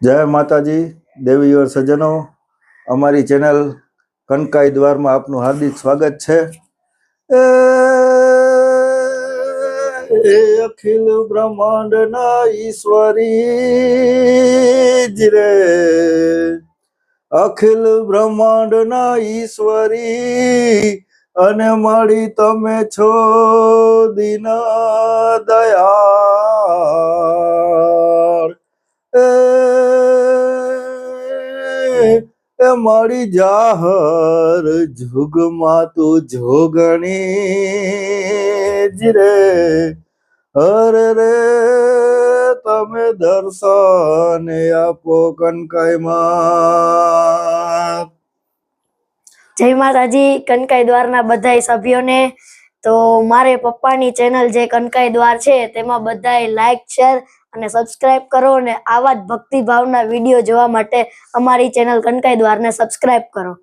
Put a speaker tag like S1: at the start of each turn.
S1: જય માતાજી દેવીઓ સજ્જનો, અમારી ચેનલ કનકાઈ દ્વારમાં આપનું હાર્દિક સ્વાગત છે। અખિલ બ્રહ્માંડના ઈશ્વરી જ રે, અખિલ બ્રહ્માંડના ઈશ્વરી અને મળી તમે છો દીન દયાળ। એ મારી જાહર જુગમાં તું જોગણી જ રે, અરે રે તમે દર્શન આપો કનકાઈમાં।
S2: જય માતાજી કનકાઈ દ્વારના બધાય સભ્યોને। તો મારે પપ્પાની ચેનલ જે કનકાઈ દ્વાર છે તેમાં બધાય લાઈક શેર અને સબસ્ક્રાઇબ કરો અને આવા જ ભક્તિભાવના વિડીયો જોવા માટે અમારી ચેનલ કનકાઈ દ્વારને સબસ્ક્રાઇબ કરો।